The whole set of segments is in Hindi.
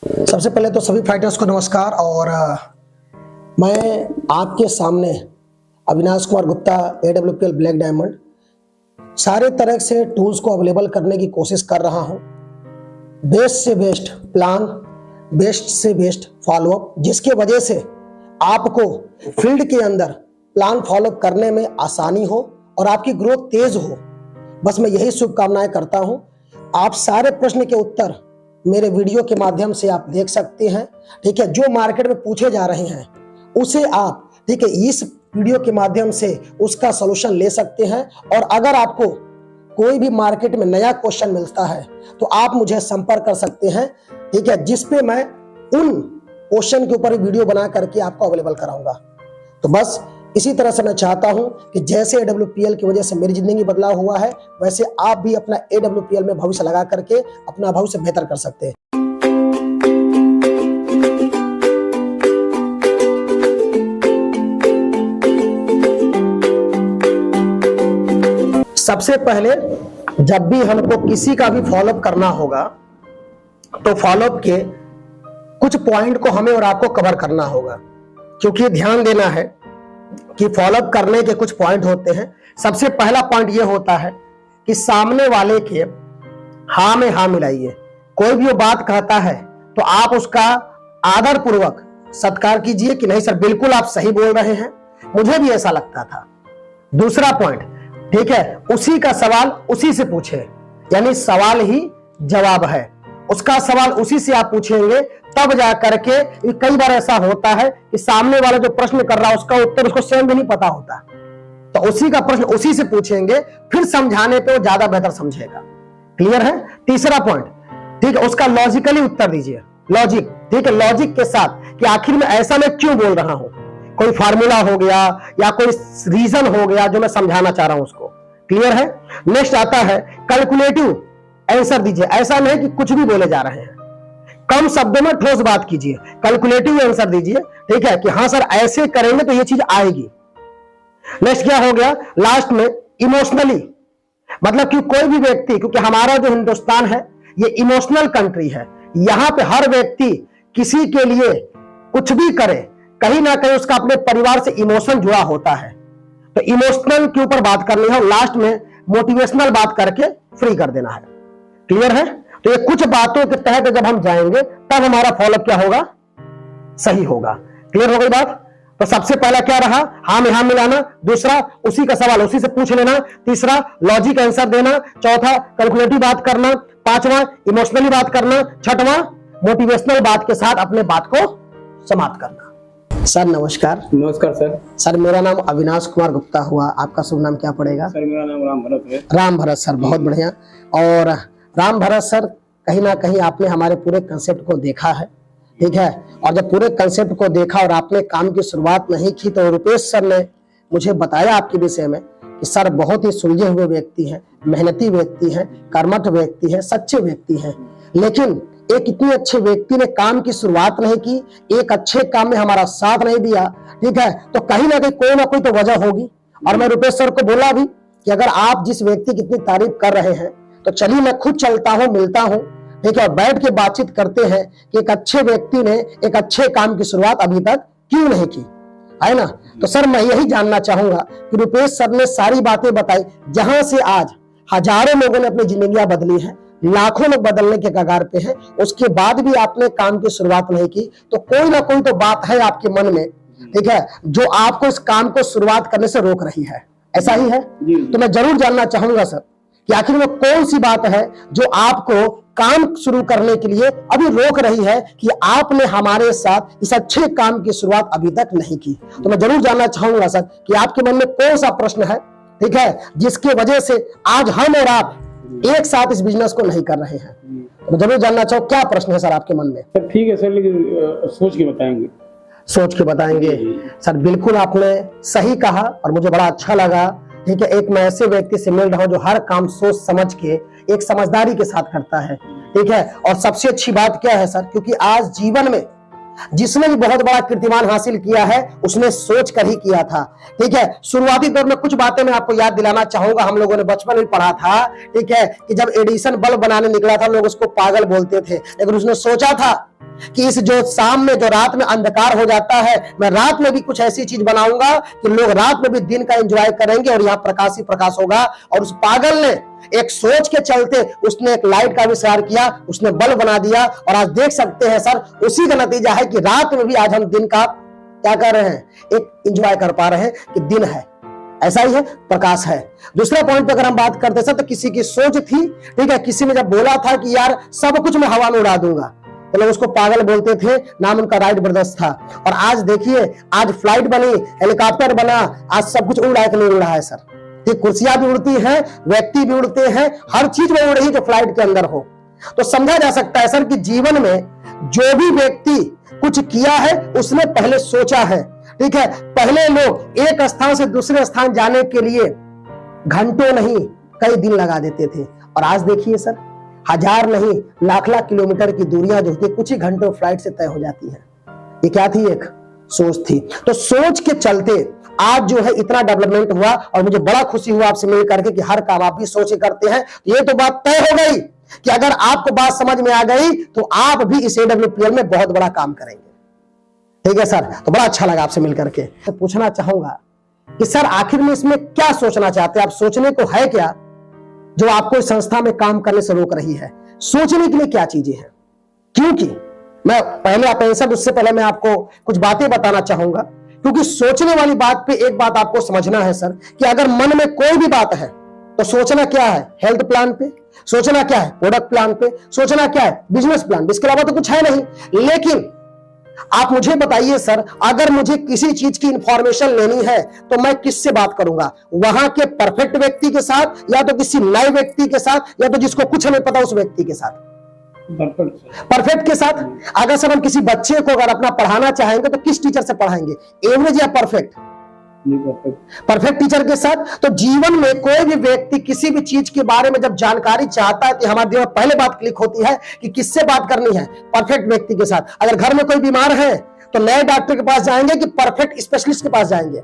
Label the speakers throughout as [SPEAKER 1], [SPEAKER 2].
[SPEAKER 1] सबसे पहले तो सभी फाइटर्स को नमस्कार। और मैं आपके सामने Avinash Kumar Gupta AWPL black diamond सारे तरह से टूल्स को अवेलेबल करने की कोशिश कर रहा हूं। बेस्ट से बेस्ट प्लान, बेस्ट से बेस्ट फॉलोअप, जिसके वजह से आपको फील्ड के अंदर प्लान फॉलोअप करने में आसानी हो और आपकी ग्रोथ तेज हो। बस मैं यही शुभकामनाएं करता हूं। आप सारे प्रश्न के उत्तर मेरे वीडियो के माध्यम से आप देख सकते हैं। ठीक है, जो मार्केट में पूछे जा रहे हैं उसे आप ठीक है इस वीडियो के माध्यम से उसका सॉल्यूशन ले सकते हैं। और अगर आपको कोई भी मार्केट में नया क्वेश्चन मिलता है तो आप मुझे संपर्क कर सकते हैं। ठीक है, जिसपे मैं उन क्वेश्चन के ऊपर वीडियो बना करके आपको अवेलेबल कराऊंगा। तो बस इसी तरह से मैं चाहता हूं कि जैसे AWPL की वजह से मेरी जिंदगी बदलाव हुआ है, वैसे आप भी अपना AWPL में भविष्य लगा करके अपना भविष्य बेहतर कर सकते हैं। सबसे पहले जब भी हमको किसी का भी फॉलोअप करना होगा तो फॉलोअप के कुछ पॉइंट को हमें और आपको कवर करना होगा, क्योंकि ध्यान देना है कि फॉलोअप करने के कुछ पॉइंट होते हैं। सबसे पहला पॉइंट यह होता है कि सामने वाले के हाँ में हाँ मिलाइए। कोई भी वो बात कहता है तो आप उसका आदर पूर्वक सत्कार कीजिए कि नहीं सर बिल्कुल आप सही बोल रहे हैं, मुझे भी ऐसा लगता था। दूसरा पॉइंट, ठीक है, उसी का सवाल उसी से पूछे, यानी सवाल ही जवाब है। उसका सवाल उसी से आप पूछेंगे तब जा करके। कई बार ऐसा होता है कि सामने वाला जो प्रश्न कर रहा है उसका उत्तर उसको स्वयं भी नहीं पता होता, तो उसी का प्रश्न उसी से पूछेंगे, फिर समझाने पे वो ज्यादा बेहतर समझेगा। क्लियर है? तीसरा पॉइंट, ठीक है, उसका लॉजिकली उत्तर दीजिए। लॉजिक, ठीक है, लॉजिक के साथ कि आखिर में ऐसा मैं क्यों बोल रहा हूं। कोई फार्मूला हो गया या कोई रीजन हो गया जो मैं समझाना चाह रहा हूं उसको। क्लियर है? नेक्स्ट आता है कैलकुलेटिव आंसर दीजिए। ऐसा नहीं कि कुछ भी बोले जा रहे हैं, कम शब्दों में ठोस बात कीजिए, कैलकुलेटिव आंसर दीजिए। ठीक है कि हाँ सर ऐसे करेंगे तो ये चीज आएगी। नेक्स्ट क्या हो गया? लास्ट में इमोशनली, मतलब कि कोई भी व्यक्ति, क्योंकि हमारा जो हिंदुस्तान है ये इमोशनल कंट्री है, यहां पे हर व्यक्ति किसी के लिए कुछ भी करे, कहीं ना कहीं उसका अपने परिवार से इमोशन जुड़ा होता है। तो इमोशनल के ऊपर बात करनी है और लास्ट में मोटिवेशनल बात करके फ्री कर देना है। क्लियर है? तो ये कुछ बातों के तहत जब हम जाएंगे तब हमारा फॉलोअप क्या होगा? सही होगा। क्लियर हो गई बात? तो सबसे पहला क्या रहा? हाँ में हाँ मिलाना। दूसरा, उसी का सवाल उसी से पूछ लेना। तीसरा, लॉजिक आंसर देना। चौथा, कैलकुलेटिव बात करना। पांचवा, इमोशनली बात करना। छठवां, मोटिवेशनल बात के साथ अपने बात को समाप्त करना। सर नमस्कार।
[SPEAKER 2] नमस्कार सर।
[SPEAKER 1] सर मेरा नाम अविनाश कुमार गुप्ता हुआ, आपका शुभ नाम क्या पड़ेगा?
[SPEAKER 2] सर मेरा नाम राम भरत है।
[SPEAKER 1] राम भरत सर, बहुत बढ़िया। और राम भरत सर, कहीं ना कहीं आपने हमारे पूरे कंसेप्ट को देखा है, ठीक है, और जब पूरे कंसेप्ट को देखा और आपने काम की शुरुआत नहीं की तो रुपेश सर ने मुझे बताया आपके विषय में कि सर बहुत ही सुलझे हुए व्यक्ति हैं, मेहनती व्यक्ति हैं, कर्मठ व्यक्ति हैं, सच्चे व्यक्ति हैं, लेकिन एक इतने अच्छे व्यक्ति ने काम की शुरुआत नहीं की, एक अच्छे काम में हमारा साथ नहीं दिया। ठीक है, तो कहीं ना कोई तो वजह होगी। और मैं रुपेश सर को बोला भी कि अगर आप जिस व्यक्ति की इतनी तारीफ कर रहे हैं तो चलिए मैं खुद चलता हूं, मिलता हूं, ठीक है, और बैठ के बातचीत करते हैं कि एक अच्छे व्यक्ति ने एक अच्छे काम की शुरुआत अभी तक क्यों नहीं की, है ना। तो सर मैं यही जानना चाहूंगा कि रुपेश सर ने सारी बातें बताई, जहां से आज हजारों लोगों ने अपनी जिंदगियां बदली है, लाखों लोग बदलने के कगार पे हैं, उसके बाद भी आपने काम की शुरुआत नहीं की, तो कोई ना कोई तो बात है आपके मन में, ठीक है, जो आपको इस काम को शुरुआत करने से रोक रही है। ऐसा ही है? तो मैं जरूर जानना चाहूंगा सर कि आखिर में कौन सी बात है जो आपको काम शुरू करने के लिए अभी रोक रही है कि आपने हमारे साथ इस अच्छे काम की शुरुआत अभी तक नहीं की। तो मैं जरूर जानना चाहूंगा सर कि आपके मन में कौन सा प्रश्न है, ठीक है, जिसकी वजह से आज हम और आप एक साथ इस बिजनेस को नहीं कर रहे हैं। तो जरूर जानना चाहूँ क्या प्रश्न है सर आपके मन में।
[SPEAKER 2] सर ठीक है सर, लेकिन सोच के बताएंगे।
[SPEAKER 1] सोच के बताएंगे सर, बिल्कुल आपने सही कहा और मुझे बड़ा अच्छा लगा। ठीक है, एक मैं ऐसे व्यक्ति से मिल रहा हूं जो हर काम सोच समझ के एक समझदारी के साथ करता है। ठीक है, और सबसे अच्छी बात क्या है सर, क्योंकि आज जीवन में जिसने भी बहुत बड़ा कीर्तिमान हासिल किया है उसने सोच कर ही किया था। ठीक है, शुरुआती दौर में कुछ बातें मैं आपको याद दिलाना चाहूंगा, हम लोगों ने बचपन में पढ़ा था। ठीक है, कि जब एडिसन बल्ब बनाने निकला था लोग उसको पागल बोलते थे, लेकिन उसने सोचा था कि इस जो शाम में जो रात में अंधकार हो जाता है, मैं रात में भी कुछ ऐसी चीज बनाऊंगा कि लोग रात में भी दिन का एंजॉय करेंगे और यहाँ प्रकाश ही प्रकाश होगा। और उस पागल ने एक सोच के चलते उसने एक लाइट का आविष्कार किया, उसने बल्ब बना दिया, और आज देख सकते हैं सर उसी का नतीजा है कि रात में भी आज हम दिन का क्या कर रहे हैं, एक एंजॉय कर पा रहे हैं कि दिन है, ऐसा ही है, प्रकाश है। दूसरा पॉइंट पे अगर हम बात करते सर, तो किसी की सोच थी, ठीक है, किसी ने जब बोला था कि यार सब कुछ मैं हवा में उड़ा दूंगा, तो लोग उसको पागल बोलते थे, नाम उनका राइट ब्रदर्स था। और आज देखिए, आज फ्लाइट बनी, हेलीकॉप्टर बना, आज सब कुछ उड़ रहा है कि नहीं उड़ रहा है सर? ये कुर्सियां भी उड़ती हैं, व्यक्ति भी उड़ते हैं, हर चीज में उड़ रही जो फ्लाइट के अंदर हो। तो समझा जा सकता है सर कि जीवन में जो भी व्यक्ति कुछ किया है उसने पहले सोचा है, ठीक है। पहले लोग एक स्थान से दूसरे स्थान जाने के लिए घंटों नहीं कई दिन लगा देते थे, और आज देखिए सर हजार नहीं लाख लाख किलोमीटर की दूरियां जो होती है कुछ ही घंटों फ्लाइट से तय हो जाती है। ये क्या थी? एक सोच थी। तो सोच के चलते आज जो है इतना डेवलपमेंट हुआ, और मुझे बड़ा खुशी हुआ आपसे मिल करके कि हर काम आप भी सोच के करते हैं। ये तो बात तय हो गई कि अगर आपको बात समझ में आ गई तो आप भी इस AWPL में बहुत बड़ा काम करेंगे, ठीक है सर। तो बड़ा अच्छा लगा आपसे मिल करके। तो पूछना चाहूंगा कि सर आखिर में इसमें क्या सोचना चाहते हैं आप? सोचने को है क्या जो आपको इस संस्था में काम करने से रोक रही है? सोचने के लिए क्या चीजें हैं? क्योंकि मैं पहले आप आंसर, उससे पहले मैं आपको कुछ बातें बताना चाहूंगा, क्योंकि सोचने वाली बात पे एक बात आपको समझना है सर कि अगर मन में कोई भी बात है तो सोचना क्या है? हेल्थ प्लान पे, सोचना क्या है? प्रोडक्ट प्लान पे, सोचना क्या है? Business plan. इसके अलावा तो कुछ है नहीं। लेकिन आप मुझे बताइए सर, अगर मुझे किसी चीज की इंफॉर्मेशन लेनी है तो मैं किससे बात करूंगा? वहां के परफेक्ट व्यक्ति के साथ, या तो किसी नए व्यक्ति के साथ, या तो जिसको कुछ नहीं पता उस व्यक्ति के साथ? परफेक्ट के साथ। अगर सर हम किसी बच्चे को अगर अपना पढ़ाना चाहेंगे तो किस टीचर से पढ़ाएंगे? एवरेज या परफेक्ट? परफेक्ट टीचर के साथ। तो जीवन में कोई भी व्यक्ति किसी भी चीज के बारे में जब जानकारी चाहता है तो हमारे दिमाग में पहले बात क्लिक होती है कि किससे बात करनी है? परफेक्ट व्यक्ति के साथ। अगर घर में कोई बीमार है तो नए डॉक्टर के पास जाएंगे कि परफेक्ट स्पेशलिस्ट के पास जाएंगे?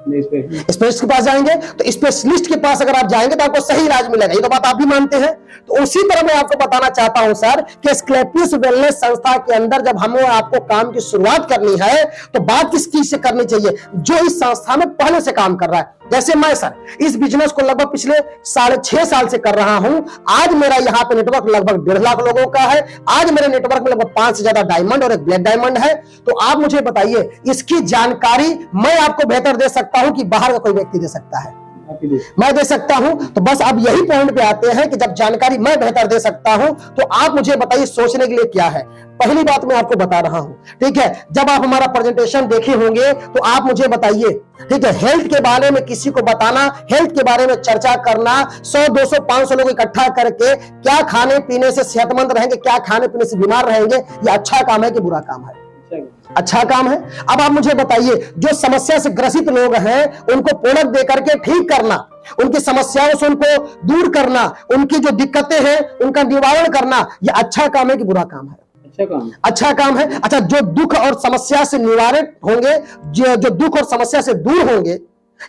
[SPEAKER 1] स्पेशलिस्ट के पास जाएंगे। तो स्पेशलिस्ट के पास अगर आप जाएंगे तो आपको सही इलाज मिलेगा। ये तो बात आप भी मानते हैं। तो उसी तरह मैं आपको बताना चाहता हूं सर कि एस्क्लेपियस वेलनेस संस्था के अंदर जब हमें आपको काम की शुरुआत करनी है तो बात किस चीज से करनी चाहिए? जो इस संस्था में पहले से काम कर रहा है। जैसे मैं सर इस बिजनेस को लगभग पिछले 6.5 साल से कर रहा हूं। आज मेरा यहाँ पे नेटवर्क लगभग 1.5 लाख लोगों का है। आज मेरे नेटवर्क में लगभग 5 से ज्यादा डायमंड और एक ब्लैक डायमंड है। तो आप मुझे बताइए, इसकी जानकारी मैं आपको बेहतर दे सकता हूं कि बाहर का कोई व्यक्ति दे सकता है? मैं दे सकता हूं। तो बस अब यही पॉइंट पे आते हैं कि जब जानकारी मैं बेहतर दे सकता हूं तो आप मुझे बताइए सोचने के लिए क्या है। पहली बात मैं आपको बता रहा हूं, ठीक है। जब आप हमारा प्रेजेंटेशन देखे होंगे तो आप मुझे बताइए, ठीक है, हेल्थ के बारे में किसी को बताना, हेल्थ के बारे में चर्चा करना, 100, 200, 500 लोग इकट्ठा करके क्या खाने पीने से सेहतमंद रहेंगे, क्या खाने पीने से बीमार रहेंगे, ये अच्छा काम है कि बुरा काम है? अच्छा काम है। अब आप मुझे बताइए, जो समस्या से ग्रसित लोग हैं उनको प्रोडक्ट देकर के ठीक करना, उनकी समस्याओं से उनको दूर करना, उनकी जो दिक्कतें हैं उनका निवारण करना, ये अच्छा काम है कि बुरा काम है? अच्छा काम है। अच्छा काम है। अच्छा, जो दुख और समस्या से निवारण होंगे, जो दुख और समस्या से दूर होंगे,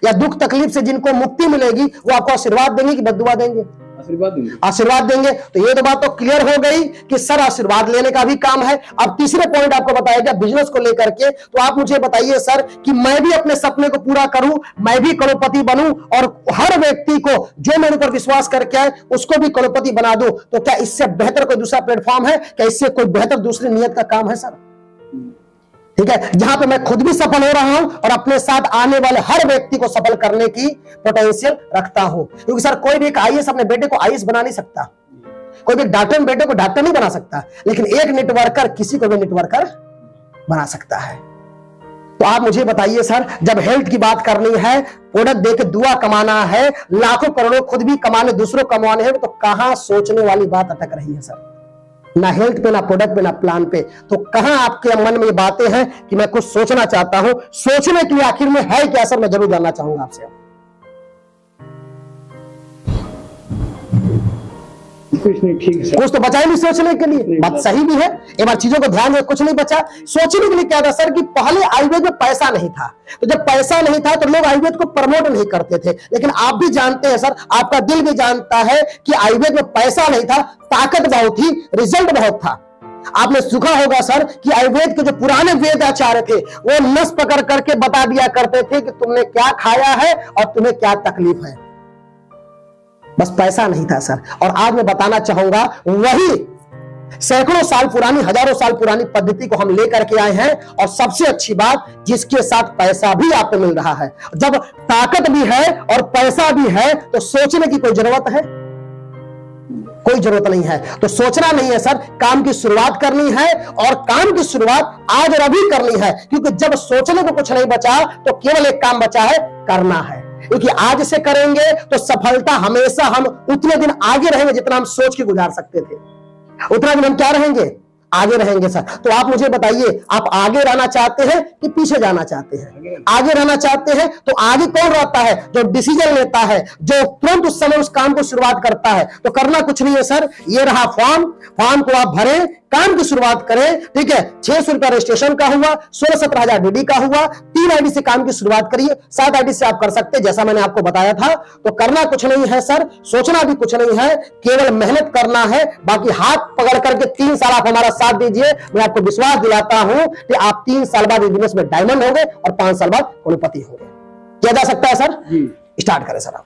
[SPEAKER 1] या दुख तकलीफ से जिनको मुक्ति मिलेगी, वो आपको आशीर्वाद देंगे कि बद्दुआ देंगे? आशीर्वाद देंगे। तो ये तो बात तो क्लियर हो गई कि सर आशीर्वाद लेने का भी काम है। अब तीसरे पॉइंट आपको बताया गया बिजनेस को लेकर के। तो आप मुझे बताइए सर कि मैं भी अपने सपने को पूरा करूं, मैं भी करोड़पति बनूं, और हर व्यक्ति को जो मेरे ऊपर विश्वास करके आए उसको भी करोड़पति बना दूं। तो क्या इससे बेहतर कोई दूसरा प्लेटफॉर्म है? क्या इससे कोई बेहतर दूसरी नियत का काम है सर? ठीक है, जहां पे मैं खुद भी सफल हो रहा हूं और अपने साथ आने वाले हर व्यक्ति को सफल करने की पोटेंशियल रखता हूं। क्योंकि सर कोई भी एक आईएएस अपने बेटे को आईएएस बना नहीं सकता, कोई भी डॉक्टर बेटे को डॉक्टर नहीं बना सकता, लेकिन एक नेटवर्कर किसी को भी नेटवर्कर बना सकता है। तो आप मुझे बताइए सर, जब हेल्थ की बात करनी है, प्रोडक्ट देके दुआ कमाना है, लाखों करोड़ों खुद भी कमाने दूसरों कमाने हैं, तो कहां सोचने वाली बात अटक रही है सर? ना हेल्थ पे, ना प्रोडक्ट पे, ना प्लान पे। तो कहां आपके मन में ये बातें हैं कि मैं कुछ सोचना चाहता हूं? सोचने के लिए आखिर में है क्या सर? मैं जरूर जानना चाहूंगा आपसे। कुछ तो बचा ही नहीं सोचने के लिए। बात सही भी है, एक बार चीजों को ध्यान में, कुछ नहीं बचा सोचने के लिए। क्या था सर कि पहले आयुर्वेद में पैसा नहीं था, तो जब पैसा नहीं था तो लोग आयुर्वेद को प्रमोट नहीं करते थे। लेकिन आप भी जानते हैं सर, आपका दिल भी जानता है कि आयुर्वेद में पैसा नहीं था, ताकत बहुत थी, रिजल्ट बहुत था। आपने सुना होगा सर कि आयुर्वेद के जो पुराने वेद आचार्य थे वो नस पकड़ करके बता दिया करते थे कि तुमने क्या खाया है और तुम्हें क्या तकलीफ है। बस पैसा नहीं था सर। और आज मैं बताना चाहूंगा वही सैकड़ों साल पुरानी, हजारों साल पुरानी पद्धति को हम लेकर के आए हैं। और सबसे अच्छी बात, जिसके साथ पैसा भी आपको मिल रहा है। जब ताकत भी है और पैसा भी है तो सोचने की कोई जरूरत है? कोई जरूरत नहीं है। तो सोचना नहीं है सर, काम की शुरुआत करनी है। और काम की शुरुआत आज और अभी करनी है, क्योंकि जब सोचने को कुछ नहीं बचा तो केवल एक काम बचा है, करना है। क्योंकि आज से करेंगे तो सफलता हमेशा हम उतने दिन आगे रहेंगे जितना हम सोच के गुजार सकते थे। उतना दिन हम क्या रहेंगे? आगे रहेंगे सर। तो आप मुझे बताइए, आप आगे रहना चाहते हैं कि पीछे जाना चाहते हैं? आगे रहना चाहते हैं तो आगे कौन रहता है? जो डिसीजन लेता है, जो तुरंत उस समय उस काम को शुरुआत करता है। तो करना कुछ नहीं है सर, ये रहा फॉर्म को आप भरें, काम की शुरुआत करें। ठीक है, 600 रुपया रजिस्ट्रेशन का हुआ, 16-17 हजार डीडी का हुआ। 3 आईडी से काम की शुरुआत करिए, 7 आईडी से आप कर सकते हैं, जैसा मैंने आपको बताया था। तो करना कुछ नहीं है सर, सोचना भी कुछ नहीं है, केवल मेहनत करना है। बाकी हाथ पकड़ करके 3 साल आप हमारा साथ दीजिए, मैं आपको विश्वास दिलाता हूं कि आप 3 साल बाद बिजनेस में डायमंड होंगे और 5 साल बाद करोड़पति होंगे। किया जा सकता है सर? स्टार्ट करें सर आप।